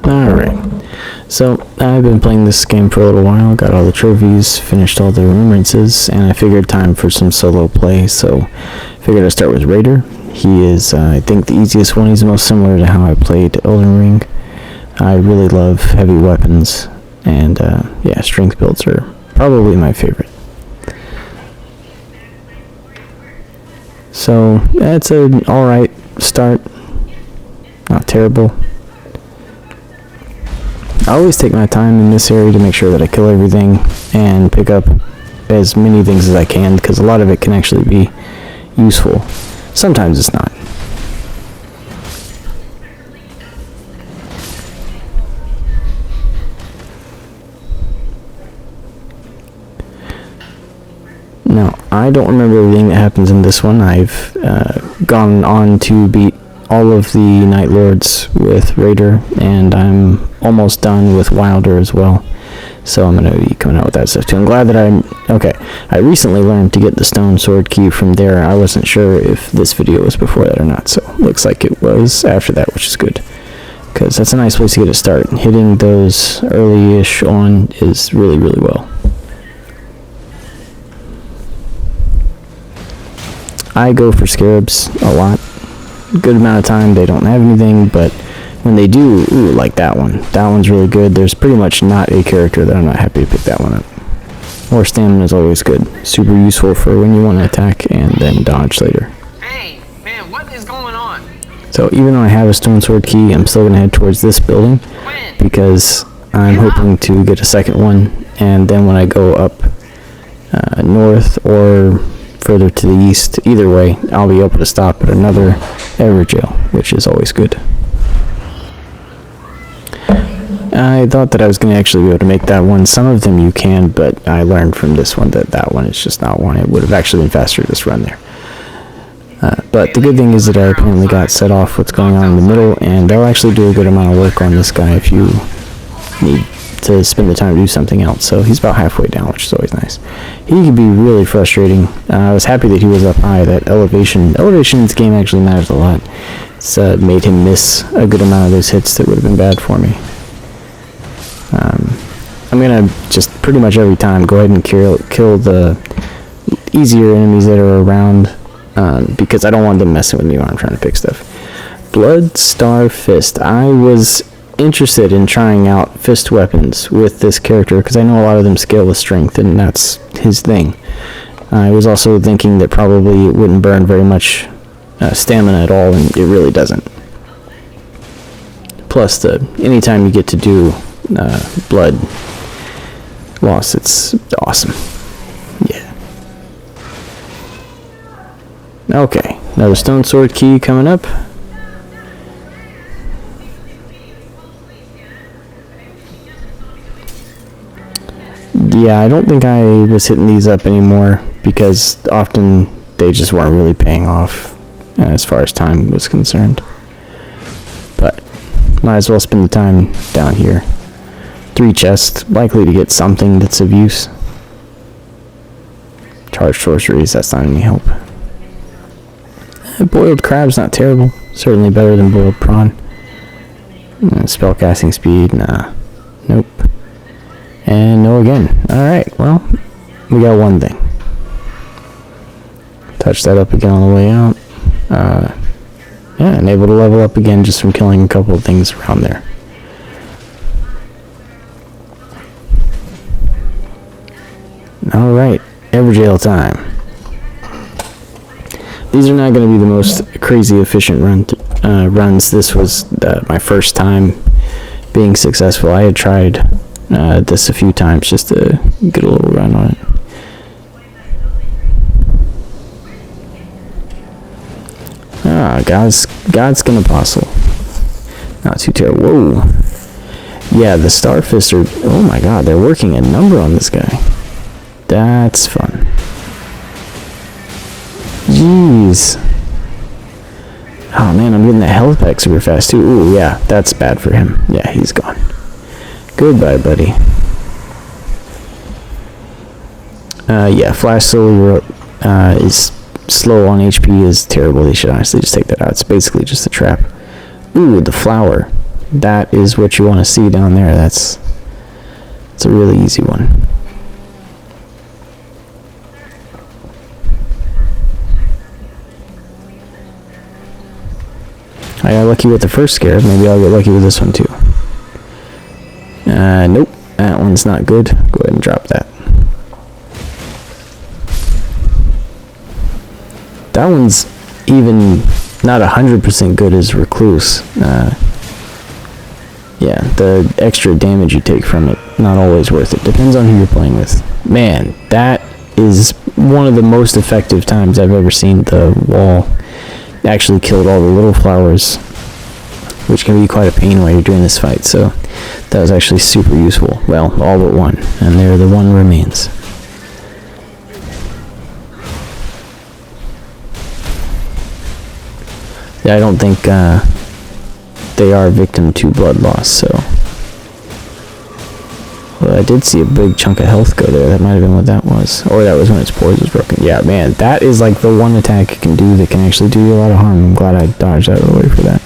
Alright, so I've been playing this game for a little while, got all the trophies, finished all the remembrances, and I figured time for some solo play, so figured I'd start with Raider. He is, I think, the easiest one. He's most similar to how I played Elden Ring. I really love heavy weapons, and yeah, strength builds are probably my favorite. So, it's an alright start, not terrible. I always take my time in this area to make sure that I kill everything and pick up as many things as I can, because a lot of it can actually be useful. Sometimes it's not. Now, I don't remember everything that happens in this one. I've gone on to beat all of the Night Lords with Raider, and I'm almost done with Wilder as well. So I'm going to be coming out with that stuff too. I'm glad that I recently learned to get the stone sword key from there. I wasn't sure if this video was before that or not, so looks like it was after that, which is good. Because that's a nice place to get a start. Hitting those early-ish on is really, really well. I go for scarabs a lot. Good amount of time they don't have anything, but when they do, ooh, like that one's really good. There's pretty much not a character that I'm not happy to pick that one up. Or stamina is always good, super useful for when you want to attack and then dodge later. Hey man, what is going on? So even though I have a stone sword key, I'm still gonna head towards this building because I'm hoping to get a second one, and then when I go up north or further to the east, either way, I'll be able to stop at another Everjail, which is always good. I thought that I was going to actually be able to make that one. Some of them you can, but I learned from this one that that one is just not one. It would have actually been faster to just run there. But the good thing is that I apparently got set off what's going on in the middle, and they'll actually do a good amount of work on this guy if you need to spend the time to do something else. So he's about halfway down, which is always nice. He can be really frustrating. I was happy that he was up high. That elevation in this game actually matters a lot. It's made him miss a good amount of those hits that would have been bad for me. I'm gonna just pretty much every time go ahead and kill the easier enemies that are around, because I don't want them messing with me when I'm trying to pick stuff. Blood Star Fist. I was interested in trying out fist weapons with this character because I know a lot of them scale with strength, and that's his thing. I was also thinking that probably it wouldn't burn very much stamina at all, and it really doesn't. Plus, anytime you get to do blood loss, it's awesome. Yeah. Okay, another stone sword key coming up. Yeah, I don't think I was hitting these up anymore because often they just weren't really paying off as far as time was concerned. But might as well spend the time down here. 3 chests, likely to get something that's of use. Charged sorceries, that's not any help. Boiled crab's not terrible. Certainly better than boiled prawn. Spellcasting speed, nah. Nope. And no again. Alright, well, we got one thing. Touch that up again on the way out. Yeah, and able to level up again just from killing a couple of things around there. Alright, Everjail time. These are not going to be the most crazy efficient runs. This was my first time being successful. I had tried this a few times just to get a little run on it. Godskin Apostle. Not too terrible. Whoa. Yeah, the Starfists are, oh my god, they're working a number on this guy. That's fun. Jeez. Oh man, I'm getting that health back super fast too. Ooh, yeah, that's bad for him. Yeah, he's gone. Goodbye, buddy. Yeah, Flash Solar is slow on HP is terrible. They should honestly just take that out. It's basically just a trap. Ooh, the flower. that is what you want to see down there. It's a really easy one. I got lucky with the first scare. Maybe I'll get lucky with this one too. Nope. That one's not good. Go ahead and drop that. That one's even not 100% good as Recluse. Yeah, the extra damage you take from it, not always worth it. Depends on who you're playing with. Man, that is one of the most effective times I've ever seen the wall actually killed all the little flowers, which can be quite a pain while you're doing this fight. So that was actually super useful. Well, all but one, and there the one remains. Yeah, I don't think they are victim to blood loss, so. Well, I did see a big chunk of health go there. That might have been what that was. Or that was when its poise was broken. Yeah, man, that is like the one attack it can do that can actually do you a lot of harm. I'm glad I dodged out of the way for that.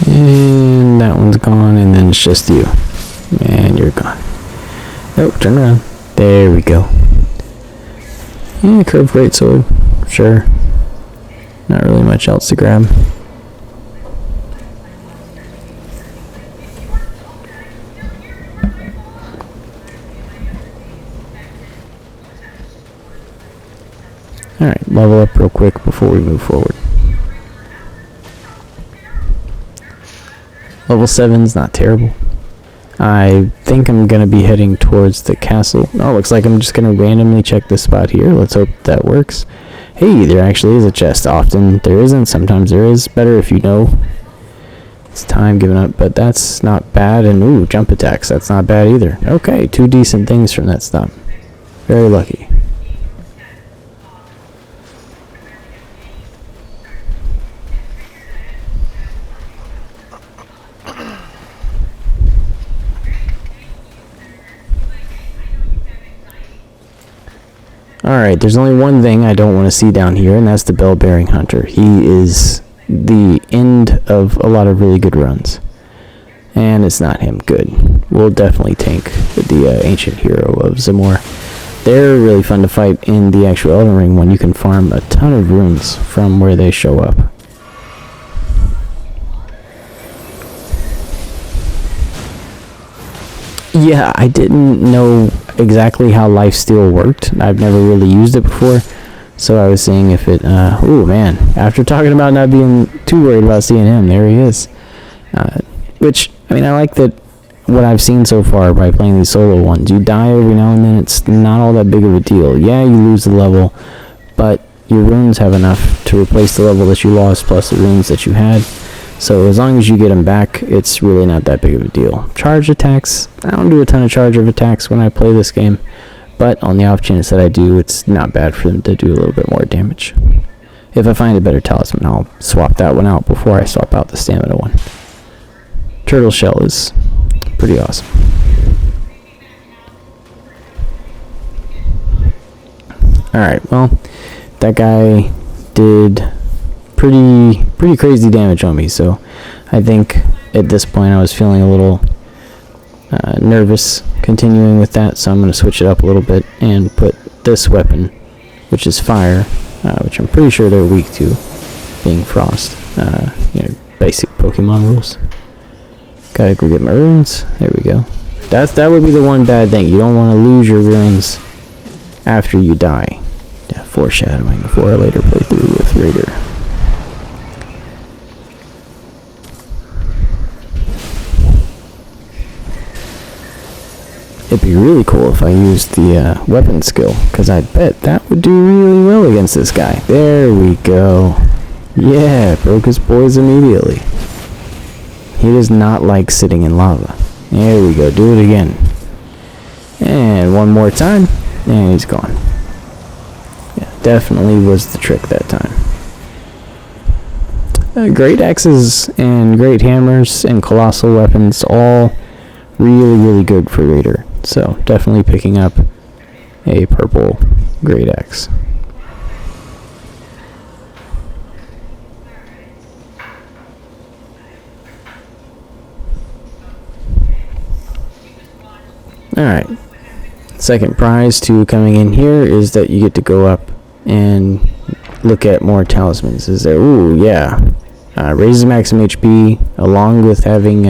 And that one's gone, and then it's just you. And you're gone. Nope, turn around. There we go. Yeah, curved greatsword. Sure. Not really much else to grab. Alright, level up real quick before we move forward. Level 7's not terrible. I think I'm going to be heading towards the castle. Oh, looks like I'm just going to randomly check this spot here. Let's hope that works. Hey, there actually is a chest. Often there isn't, sometimes there is. Better if you know. It's time given up, but that's not bad. And ooh, jump attacks, that's not bad either. Okay, 2 decent things from that stop. Very lucky. Alright, there's only one thing I don't want to see down here, and that's the bell-bearing hunter. He is the end of a lot of really good runs. And it's not him. Good. We'll definitely tank the ancient hero of Zamor. They're really fun to fight in the actual Elden Ring one. You can farm a ton of runes from where they show up. Yeah, I didn't know exactly how lifesteal worked. I've never really used it before, so I was seeing if it, ooh man, after talking about not being too worried about seeing him, there he is. Which, I mean, I like that what I've seen so far by playing these solo ones. You die every now and then, it's not all that big of a deal. Yeah, you lose the level, but your runes have enough to replace the level that you lost plus the runes that you had. So as long as you get them back, it's really not that big of a deal. Charge attacks, I don't do a ton of charge of attacks when I play this game, but on the off chance that I do, it's not bad for them to do a little bit more damage. If I find a better talisman, I'll swap that one out before I swap out the stamina one. Turtle shell is pretty awesome. Alright, well, that guy did pretty crazy damage on me, so I think at this point I was feeling a little nervous continuing with that, so I'm going to switch it up a little bit and put this weapon, which is fire, which I'm pretty sure they're weak to, being frost. Basic Pokemon rules. Gotta go get my runes. There we go. That would be the one bad thing. You don't want to lose your runes after you die. Yeah, foreshadowing for a later playthrough with Raider. It'd be really cool if I used the weapon skill, because I bet that would do really well against this guy. There we go. Yeah, broke his poise immediately. He does not like sitting in lava. There we go, do it again. And one more time, and he's gone. Yeah, definitely was the trick that time. Great axes and great hammers and colossal weapons, all really good for Raider. So definitely picking up a purple great axe. Alright. Second prize to coming in here is that you get to go up and look at more talismans. Is there? Ooh, yeah. Raises maximum HP along with having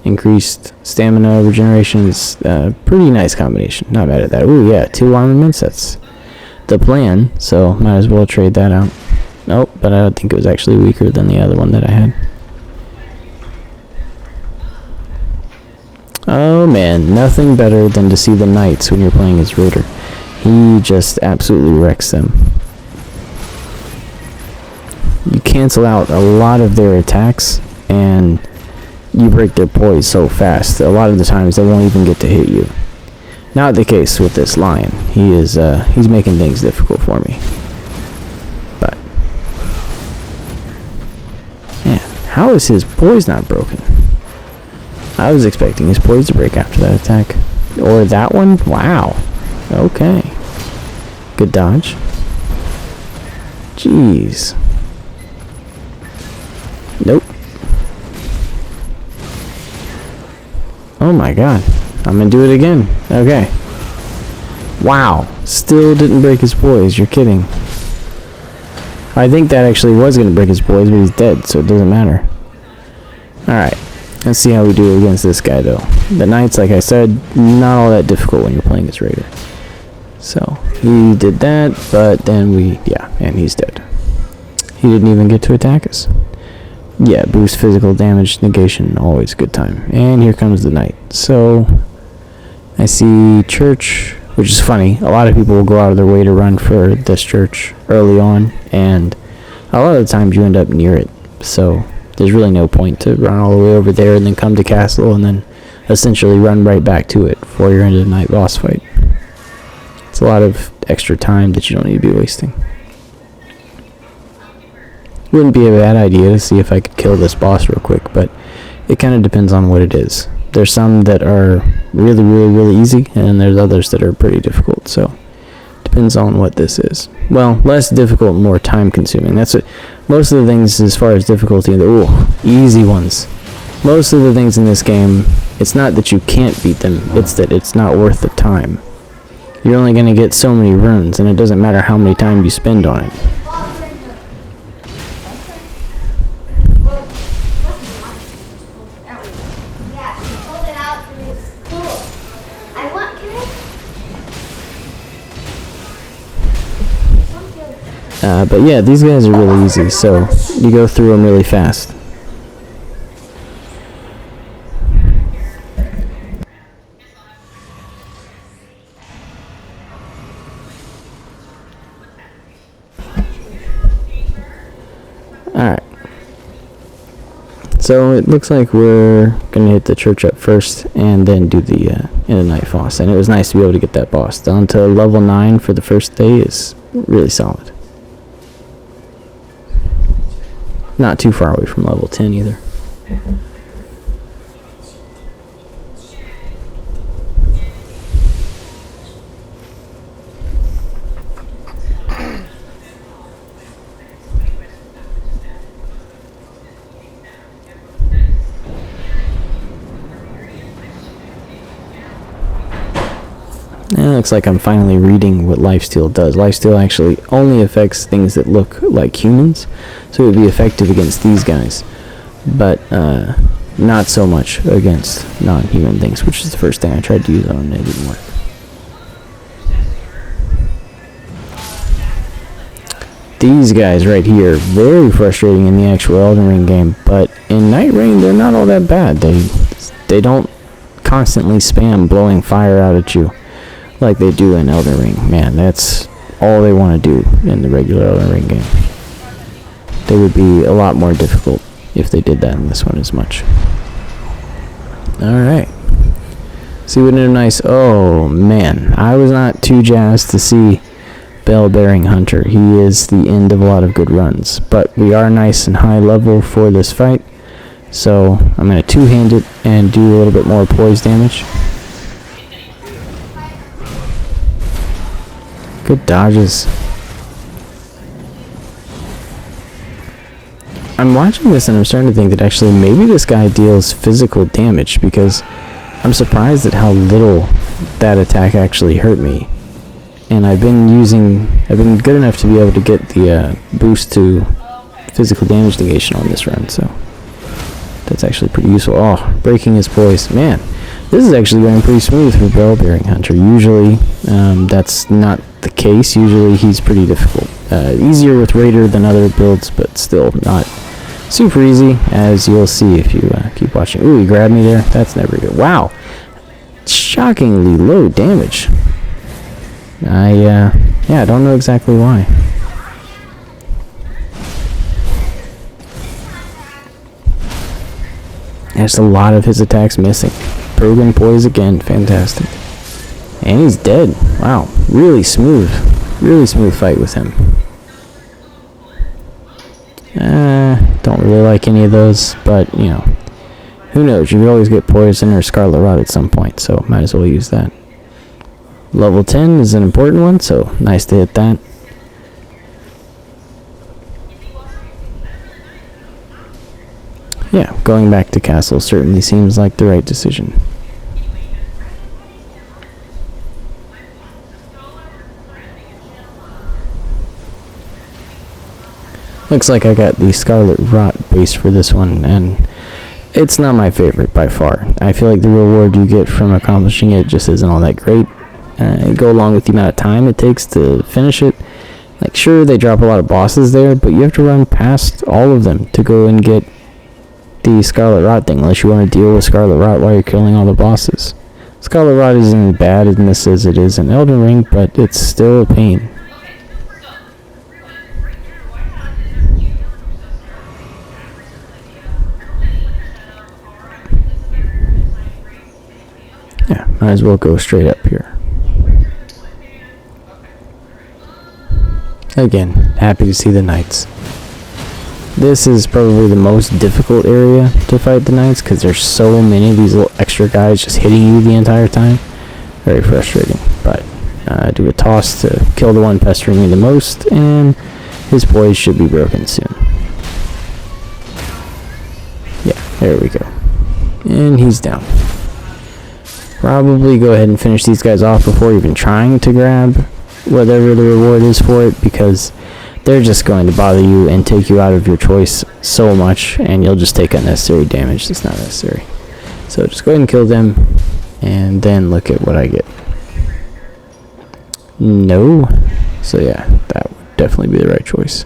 increased stamina regeneration is a pretty nice combination. Not bad at that. Ooh, yeah. 2 armaments. That's the plan. So might as well trade that out. Nope, but I don't think it was actually weaker than the other one that I had. Oh man, nothing better than to see the knights when you're playing as Raider. He just absolutely wrecks them. You cancel out a lot of their attacks, and you break their poise so fast. A lot of the times they won't even get to hit you. Not the case with this lion. He's making things difficult for me. But man, how is his poise not broken? I was expecting his poise to break after that attack. Or that one? Wow. Okay. Good dodge. Jeez. Nope. Oh my god. I'm gonna do it again. Okay. Wow. Still didn't break his poise. You're kidding. I think that actually was gonna break his poise, but he's dead, so it doesn't matter. Alright. Let's see how we do against this guy, though. The knights, like I said, not all that difficult when you're playing as Raider. So, he did that, but then and he's dead. He didn't even get to attack us. Yeah, boost physical damage, negation, always a good time. And here comes the knight. So, I see church, which is funny. A lot of people will go out of their way to run for this church early on, and a lot of the times you end up near it. So, there's really no point to run all the way over there and then come to castle and then essentially run right back to it before you're into the night boss fight. It's a lot of extra time that you don't need to be wasting. Wouldn't be a bad idea to see if I could kill this boss real quick, but it kind of depends on what it is. There's some that are really, really, really easy, and then there's others that are pretty difficult, so depends on what this is. Well, less difficult, more time consuming. That's what most of the things as far as difficulty, easy ones. Most of the things in this game, it's not that you can't beat them, it's that it's not worth the time. You're only going to get so many runs, and it doesn't matter how many time you spend on it. But yeah, these guys are really easy, so you go through them really fast. Alright. So it looks like we're going to hit the church up first and then do the end of night boss. And it was nice to be able to get that boss. Down to level 9 for the first day is really solid. Not too far away from level 10 either. And it looks like I'm finally reading what lifesteal does. Lifesteal actually only affects things that look like humans, so it would be effective against these guys, but not so much against non-human things, which is the first thing I tried to use on, and it didn't work. These guys right here, very frustrating in the actual Elden Ring game, but in Night Rain they're not all that bad. They don't constantly spam blowing fire out at you like they do in Elden Ring. Man, that's all they want to do in the regular Elden Ring game. They would be a lot more difficult if they did that in this one as much. Alright. See what a nice... Oh, man. I was not too jazzed to see Bell-Bearing Hunter. He is the end of a lot of good runs. But we are nice and high level for this fight. So I'm going to two-hand it and do a little bit more poise damage. Good dodges. I'm watching this and I'm starting to think that actually maybe this guy deals physical damage, because I'm surprised at how little that attack actually hurt me. And I've been good enough to be able to get the boost to physical damage negation on this run, so that's actually pretty useful. Oh, breaking his poise. Man, this is actually going pretty smooth for Bell-Bearing Hunter. Usually, that's not the case. Usually he's pretty difficult. Easier with Raider than other builds, but still not super easy, as you'll see if you keep watching. Ooh, he grabbed me there. That's never good. Wow. Shockingly low damage. Yeah, I don't know exactly why. There's a lot of his attacks missing. Broken poise again. Fantastic. And he's dead. Wow. Really smooth. Really smooth fight with him. Don't really like any of those, but, you know, who knows? You could always get poison or Scarlet Rot at some point, so might as well use that. Level 10 is an important one, so nice to hit that. Yeah, going back to castle certainly seems like the right decision. Looks like I got the Scarlet Rot base for this one, and it's not my favorite by far. I feel like the reward you get from accomplishing it just isn't all that great. Go along with the amount of time it takes to finish it. Like, sure, they drop a lot of bosses there, but you have to run past all of them to go and get the Scarlet Rot thing, unless you want to deal with Scarlet Rot while you're killing all the bosses. Scarlet Rot isn't as bad in this as it is in Elden Ring, but it's still a pain. Yeah, might as well go straight up here. Again, happy to see the knights. This is probably the most difficult area to fight the knights, because there's so many of these little extra guys just hitting you the entire time. Very frustrating, but do a toss to kill the one pestering me the most, and his poise should be broken soon. Yeah, there we go. And he's down. Probably go ahead and finish these guys off before even trying to grab whatever the reward is for it, because they're just going to bother you and take you out of your choice so much, and you'll just take unnecessary damage that's not necessary. So just go ahead and kill them, and then look at what I get. No. So yeah, that would definitely be the right choice.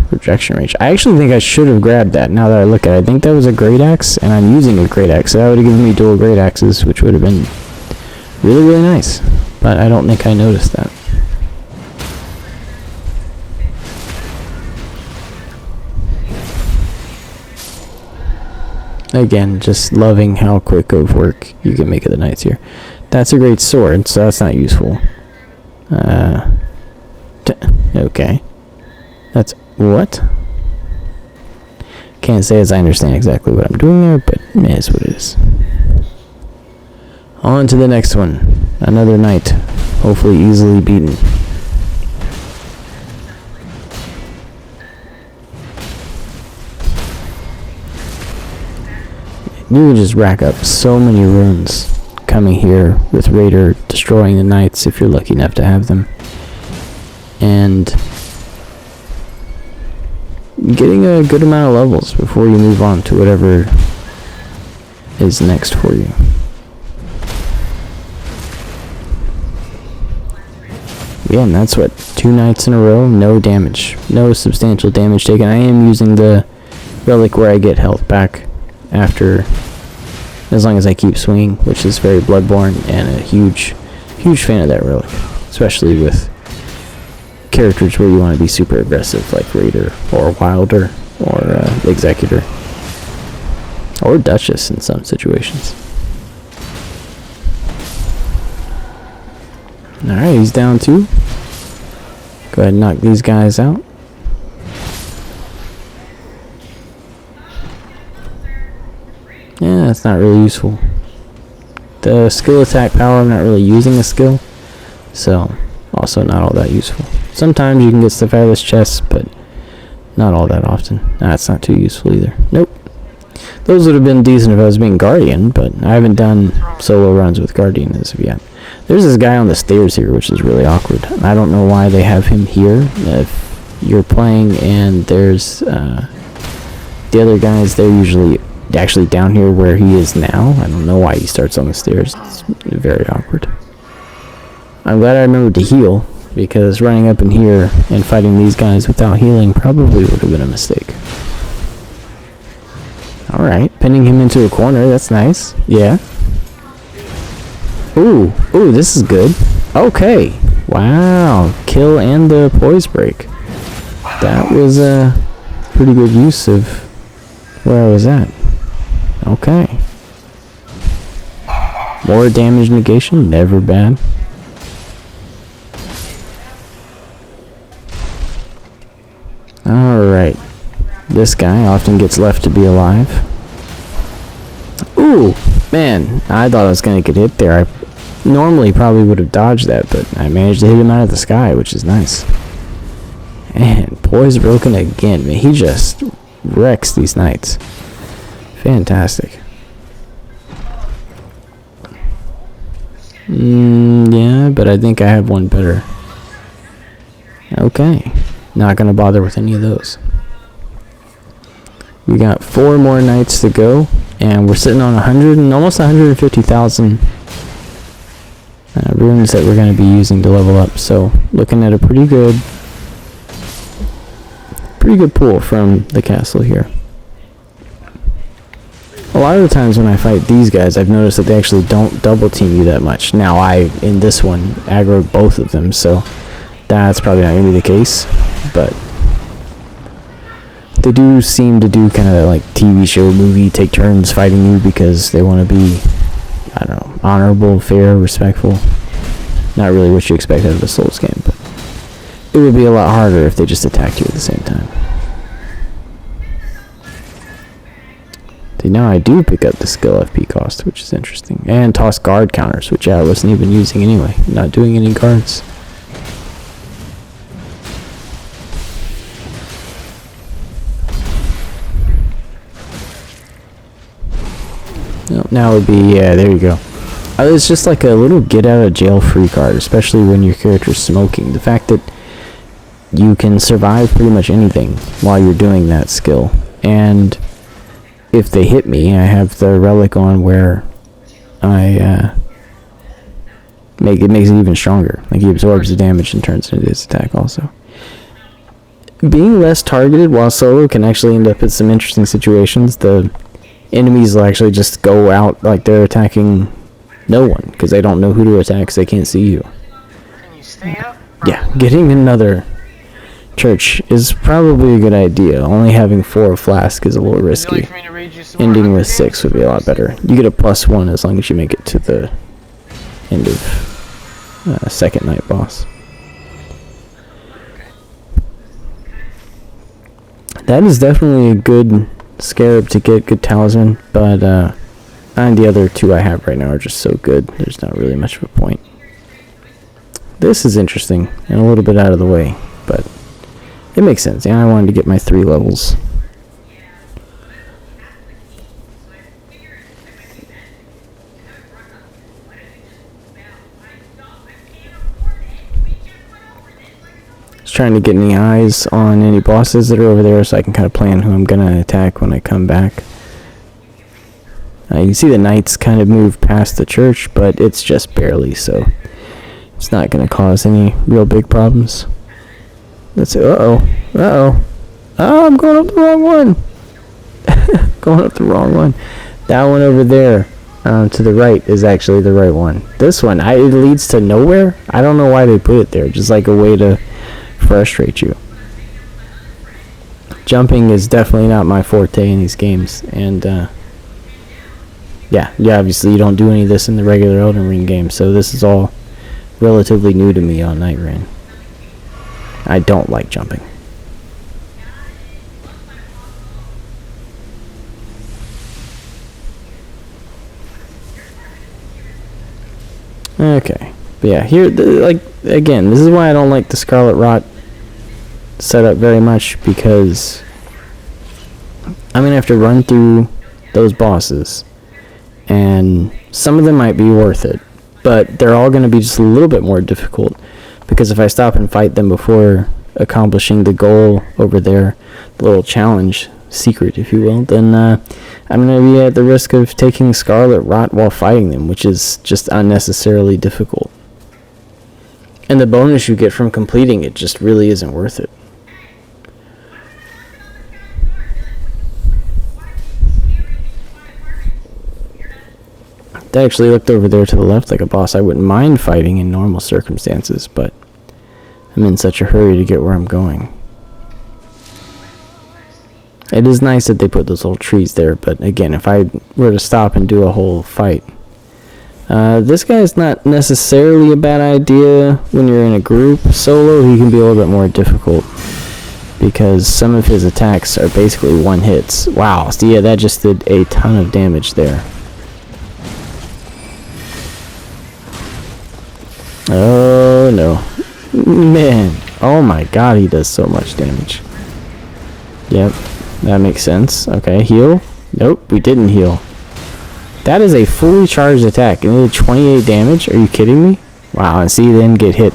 Projection range. I actually think I should have grabbed that now that I look at it. I think that was a great axe, and I'm using a great axe, so that would have given me dual great axes, which would have been really, really nice. But I don't think I noticed that. Again, just loving how quick of work you can make of the knights here. That's a great sword, so that's not useful. Okay. That's what? Can't say as I understand exactly what I'm doing there, but it is what it is. On to the next one. Another knight. Hopefully easily beaten. You can just rack up so many runes coming here with Raider destroying the knights if you're lucky enough to have them. And getting a good amount of levels before you move on to whatever is next for you. Again, that's what, 2 nights in a row, no damage, no substantial damage taken. I am using the relic where I get health back after, as long as I keep swinging, which is very Bloodborne, and a huge fan of that relic, especially with characters where you want to be super aggressive, like Raider or Wilder or Executor or Duchess in some situations. Alright, he's down 2. Go ahead and knock these guys out. Yeah, that's not really useful. The skill attack power, I'm not really using a skill, so also not all that useful. Sometimes you can get stuff out of this chest, but not all that often. That's not too useful either. Nope. Those would have been decent if I was being Guardian, but I haven't done solo runs with Guardian as of yet. There's this guy on the stairs here, which is really awkward. I don't know why they have him here. If you're playing and there's the other guys, they're usually actually down here where he is now. I don't know why he starts on the stairs. It's very awkward. I'm glad I remembered to heal, because running up in here and fighting these guys without healing probably would have been a mistake. Alright, pinning him into a corner, that's nice. Yeah. Ooh, this is good. Okay. Wow, kill and the poise break. That was a pretty good use of where I was at. Okay. More damage negation, never bad. Alright. This guy often gets left to be alive. Ooh, man, I thought I was going to get hit there. I normally probably would have dodged that, but I managed to hit him out of the sky, which is nice. And poise broken again. Man, he just wrecks these knights. Fantastic. Yeah, but I think I have one better. Okay. Not going to bother with any of those. We got 4 more nights to go, and we're sitting on 100 and almost 150,000 runes that we're going to be using to level up. So looking at a pretty good pool from the castle here. A lot of the times when I fight these guys, I've noticed that they actually don't double team you that much. Now in this one, aggroed both of them, so that's probably not going to be the case, but they do seem to do kind of like TV show movie, take turns fighting you because they want to be, I don't know, honorable, fair, respectful. Not really what you expect out of a Souls game, but it would be a lot harder if they just attacked you at the same time. See, now I do pick up the skill FP cost, which is interesting. And toss guard counters, which I wasn't even using anyway. Not doing any guards. Now would be, yeah, there you go. It's just like a little get out of jail free card, especially when your character's smoking. The fact that you can survive pretty much anything while you're doing that skill. And if they hit me, I have the relic on where it makes it even stronger. Like he absorbs the damage and turns it into his attack also. Being less targeted while solo can actually end up in some interesting situations. The enemies will actually just go out like they're attacking no one because they don't know who to attack because they can't see you. Can you stay up? Yeah, getting another church is probably a good idea. Only having 4 flasks is a little risky. Ending with 6 would be a lot better. You get a +1 as long as you make it to the end of second night boss. That is definitely a good scarab to get, good talisman, but and the other 2 I have right now are just so good, there's not really much of a point. This is interesting and a little bit out of the way, but it makes sense. And I wanted to get my 3 levels. Just trying to get any eyes on any bosses that are over there so I can kind of plan who I'm going to attack when I come back. You can see the knights kind of move past the church, but it's just barely, so it's not going to cause any real big problems. Let's see. Oh, I'm going up the wrong one. Going up the wrong one. That one over there to the right is actually the right one. This one, it leads to nowhere. I don't know why they put it there. Just like a way to frustrate you. Jumping is definitely not my forte in these games. And, yeah, obviously you don't do any of this in the regular Elden Ring game. So this is all relatively new to me on Night Rain. I don't like jumping. Okay, but yeah, here, like, again, this is why I don't like the Scarlet Rot setup very much, because I'm gonna have to run through those bosses, and some of them might be worth it, but they're all going to be just a little bit more difficult, because if I stop and fight them before accomplishing the goal over there, the little challenge, secret if you will, then I'm going to be at the risk of taking Scarlet Rot while fighting them, which is just unnecessarily difficult. And the bonus you get from completing it just really isn't worth it. That actually looked over there to the left like a boss I wouldn't mind fighting in normal circumstances, but I'm in such a hurry to get where I'm going. It is nice that they put those little trees there, but again, if I were to stop and do a whole fight, this guy is not necessarily a bad idea when you're in a group. Solo, he can be a little bit more difficult, because some of his attacks are basically one hits. Wow, so yeah, that just did a ton of damage there. Oh no. Man, oh my god, he does so much damage. Yep, that makes sense. Okay, heal. Nope, we didn't heal. That is a fully charged attack, and it did 28 damage. Are you kidding me? Wow, and see, he didn't get hit.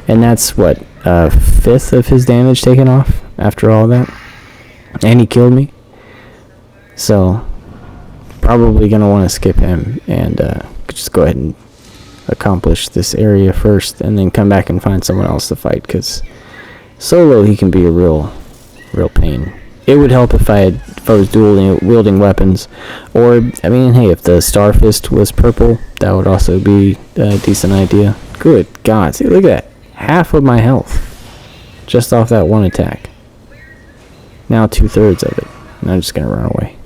And that's what, a fifth of his damage taken off after all that? And he killed me. So, probably gonna want to skip him and just go ahead and accomplish this area first, and then come back and find someone else to fight, because solo he can be a real pain. It would help if I was dual wielding weapons, or I mean, hey, if the Star Fist was purple, that would also be a decent idea. Good God, see, look at that, half of my health just off that one attack. Now 2/3 of it, and I'm just gonna run away.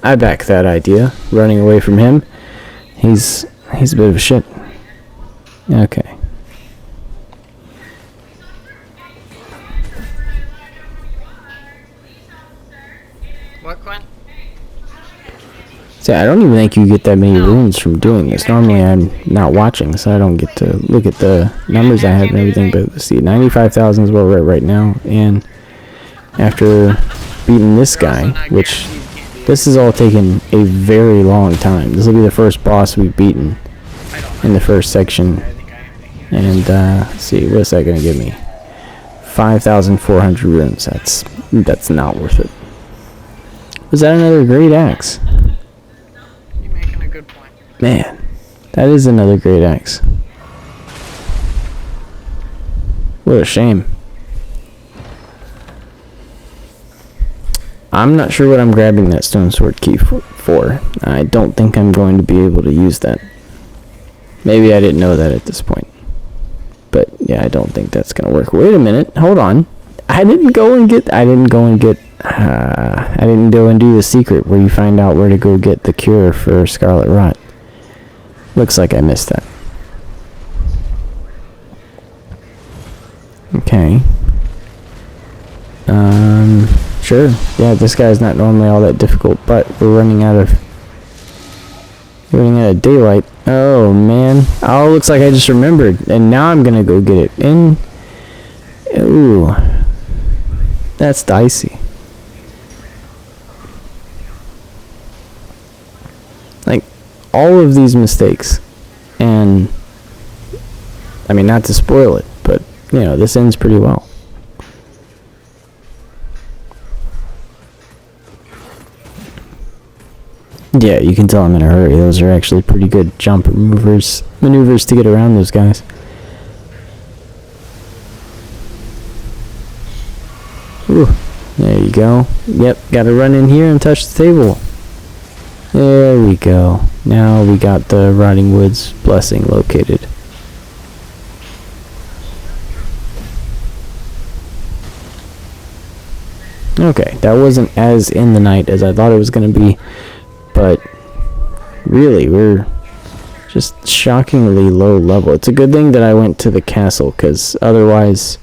I back that idea, running away from him. He's a bit of a shit. Okay. What, Glenn? See, I don't even think you get that many runes from doing this. Normally I'm not watching, so I don't get to look at the numbers I have and everything, but let's see, 95,000 is where we're at right now, and after beating this guy, which this has all taken a very long time. This will be the first boss we've beaten in the first section. And, let's see, what's that going to give me? 5,400 runes. That's not worth it. Was that another great axe? You're making a good point. Man, that is another great axe. What a shame. I'm not sure what I'm grabbing that stone sword key for. I don't think I'm going to be able to use that. Maybe I didn't know that at this point. But yeah, I don't think that's gonna work. Wait a minute, hold on. I didn't go and do the secret where you find out where to go get the cure for Scarlet Rot. Looks like I missed that. Okay. Sure. Yeah, this guy's not normally all that difficult, but we're running out of daylight. Oh man. Oh, looks like I just remembered, and now I'm gonna go get it. Ooh, that's dicey. Like, all of these mistakes, and I mean, not to spoil it, but you know, this ends pretty well. Yeah, you can tell I'm in a hurry. Those are actually pretty good jump maneuvers to get around those guys. Ooh, there you go. Yep, gotta run in here and touch the table. There we go. Now we got the Rotting Woods blessing located. Okay, that wasn't as in the night as I thought it was gonna be. But really, we're just shockingly low level. It's a good thing that I went to the castle, because otherwise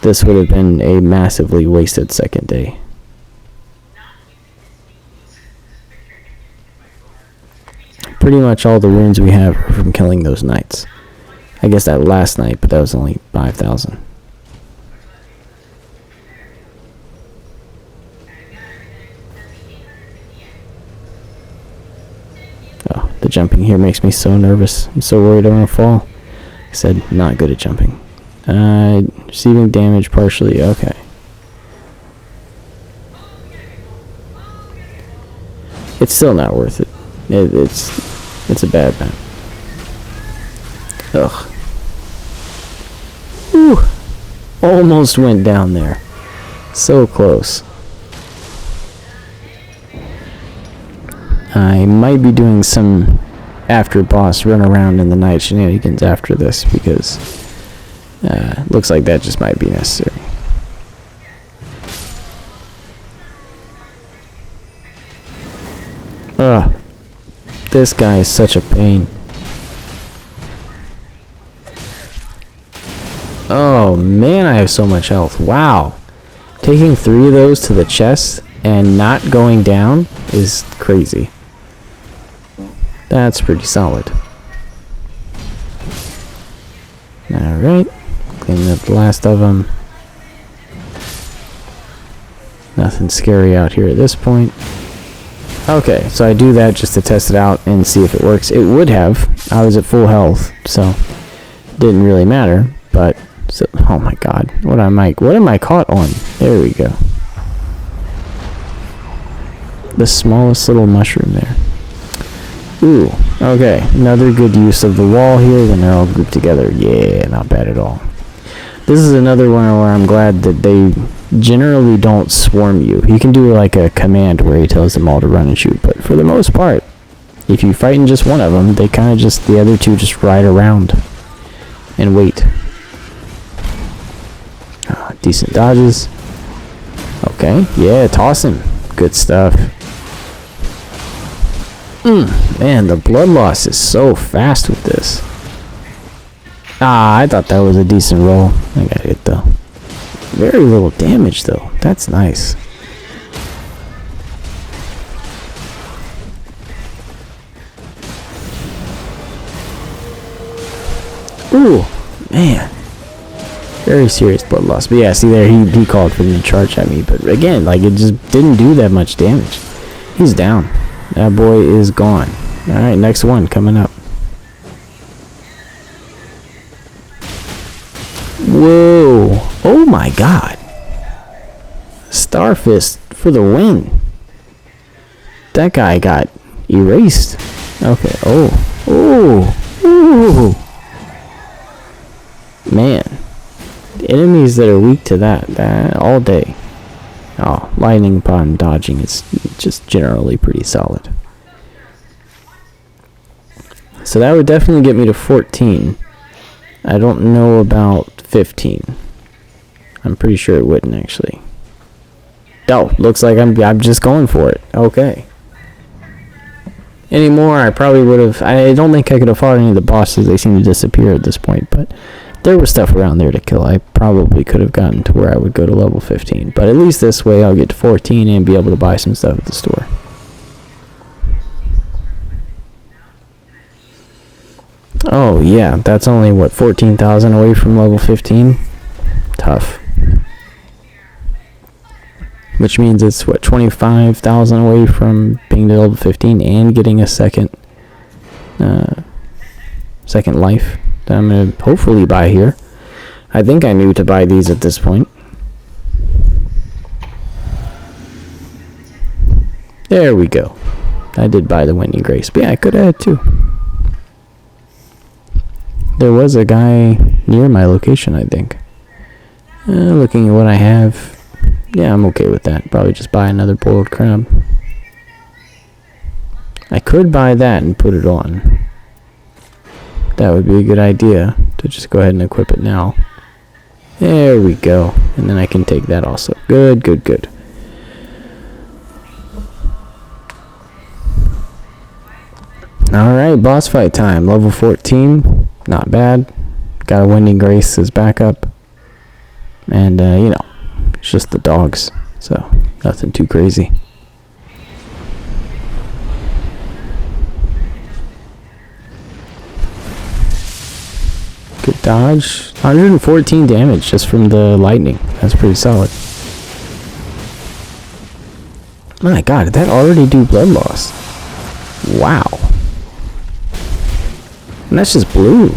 this would have been a massively wasted second day. Pretty much all the runes we have are from killing those knights. I guess that last night, but that was only 5,000. The jumping here makes me so nervous. I'm so worried I'm gonna fall. I said, not good at jumping. Receiving damage partially. Okay. It's still not worth it. It's a bad map. Ugh. Whew. Almost went down there. So close. I might be doing some after boss run around in the night shenanigans after this because looks like that just might be necessary. Ugh. This guy is such a pain. Oh man, I have so much health. Wow. Taking 3 of those to the chest and not going down is crazy. That's pretty solid. Alright. Cleaning up the last of them. Nothing scary out here at this point. Okay, so I do that just to test it out and see if it works. It would have. I was at full health, so it didn't really matter. But, so, oh my god. What am I caught on? There we go. The smallest little mushroom there. Ooh, okay. Another good use of the wall here. Then they're all grouped together. Yeah, not bad at all. This is another one where I'm glad that they generally don't swarm you. You can do like a command where he tells them all to run and shoot. But for the most part, if you fight in just one of them, they kind of just, the other two just ride around and wait. Decent dodges. Okay, yeah, toss him. Good stuff. Man, the blood loss is so fast with this. I thought that was a decent roll. I got hit though. Very little damage though. That's nice. Ooh, man. Very serious blood loss. But yeah, see there, he called for me to charge at me. But again, like, it just didn't do that much damage. He's down. That boy is gone. Alright, next one coming up. Whoa. Oh my god. Starfist for the win. That guy got erased. Okay. Oh. Ooh. Man. Enemies that are weak to that all day. Oh, lightning upon dodging is just generally pretty solid. So that would definitely get me to 14. I don't know about 15. I'm pretty sure it wouldn't actually. Oh, looks like I'm just going for it. Okay. Anymore, I probably would have. I don't think I could have fought any of the bosses. They seem to disappear at this point, but there was stuff around there to kill. I probably could have gotten to where I would go to level 15. But at least this way I'll get to 14 and be able to buy some stuff at the store. Oh yeah, that's only what, 14,000 away from level 15? Tough. Which means it's what, 25,000 away from being to level 15 and getting a second life that I'm going to hopefully buy here. I think I knew to buy these at this point. There we go. I did buy the Winding Grace, but yeah, I could have had two. There was a guy near my location, I think. Looking at what I have, yeah, I'm okay with that. Probably just buy another boiled crab. I could buy that and put it on. That would be a good idea, to just go ahead and equip it now. There we go. And then I can take that also. Good, good, good. Alright, boss fight time. Level 14. Not bad. Got a Winding Grace as backup. And, you know, it's just the dogs. So, nothing too crazy. Good dodge. 114 damage just from the lightning. That's pretty solid. My god, did that already do blood loss? Wow. And that's just blue.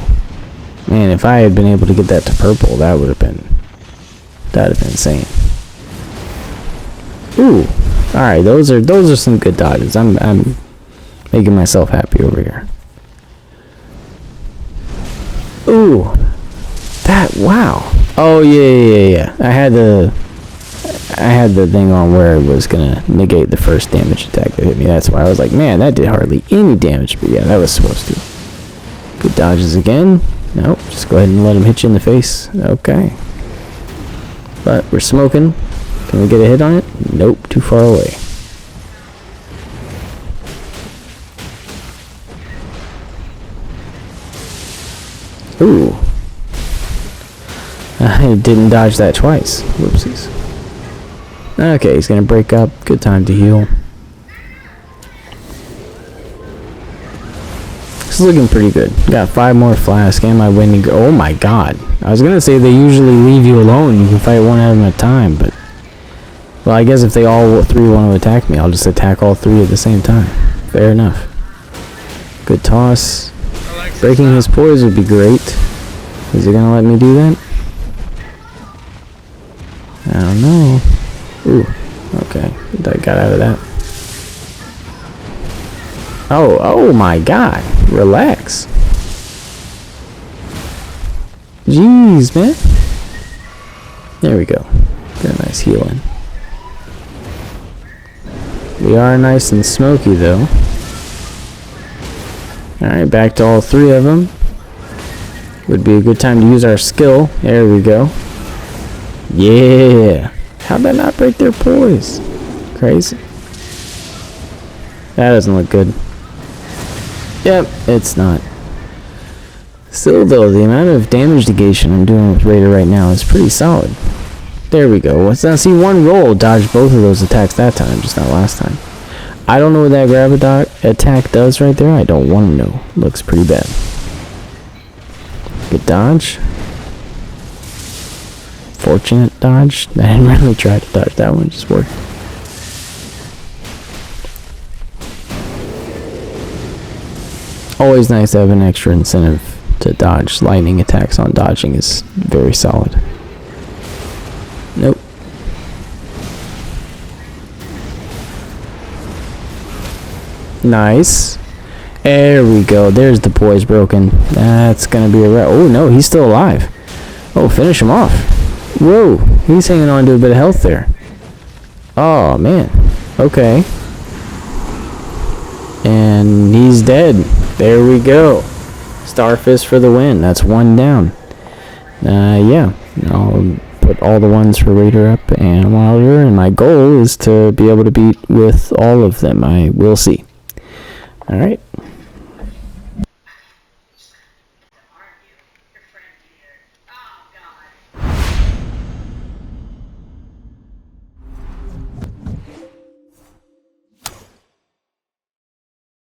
Man, if I had been able to get that to purple, that would have been insane. Ooh. Alright, those are some good dodges. I'm making myself happy over here. Ooh. Wow. Oh yeah. I had the thing on where it was gonna negate the first damage attack that hit me. That's why I was like, man, that did hardly any damage. But yeah, that was supposed to. Good dodges again. Nope, just go ahead and let him hit you in the face. Okay. But we're smoking. Can we get a hit on it? Nope, too far away. Ooh. I didn't dodge that twice. Whoopsies. Okay, he's gonna break up. Good time to heal. This is looking pretty good. Got 5 more flasks and my winning. Oh my god. I was gonna say they usually leave you alone. You can fight one at a time, but... Well, I guess if they all 3 want to attack me, I'll just attack all 3 at the same time. Fair enough. Good toss. Breaking his poise would be great. Is he gonna let me do that? I don't know. Ooh, okay. I got out of that. Oh my god. Relax. Jeez, man. There we go. Got a nice healing. We are nice and smoky, though. Alright, back to all 3 of them. Would be a good time to use our skill. There we go. Yeah. How'd that not break their poise? Crazy. That doesn't look good. Yep, it's not. Still, though, the amount of damage negation I'm doing with Raider right now is pretty solid. There we go. Let's now see one roll dodge both of those attacks that time, just not last time. I don't know what that grab attack does right there. I don't want to know. Looks pretty bad. Good dodge. Fortunate dodge. I didn't really try to dodge that one. Just worked. Always nice to have an extra incentive to dodge. Lightning attacks on dodging is very solid. Nope. Nice. There we go. There's the poise broken. That's gonna be a oh no, he's still alive. Oh, finish him off. Whoa, he's hanging on to a bit of health there. Oh man. Okay. And he's dead. There we go. Starfist for the win. That's 1 down. Yeah. I'll put all the ones for Raider up and Wilder, and my goal is to be able to beat with all of them. I will see. Alright.